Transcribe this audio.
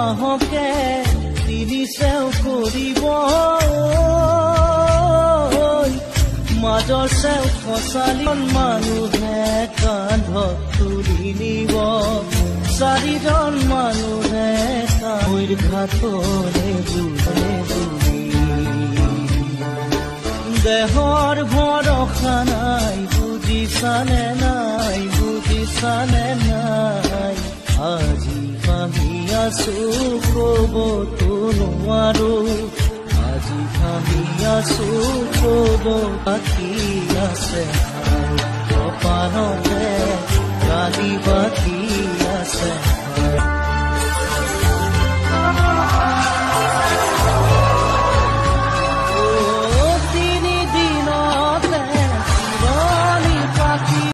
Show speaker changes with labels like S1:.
S1: মাহকে তিনিছেও কৰিব মাজৰ চেও খচালিজন মানুহে কান্ধত তুলি নিব চাৰিজন মানুহে কামৈৰ ঘাটৰে বুলে বুলি দেহৰ ভৰসা নাই বুজিছানে নাই আজি ভাবি আছো ক'বতো নোৱাৰো আজি ভাবি আছো ক'ব বাকী আছে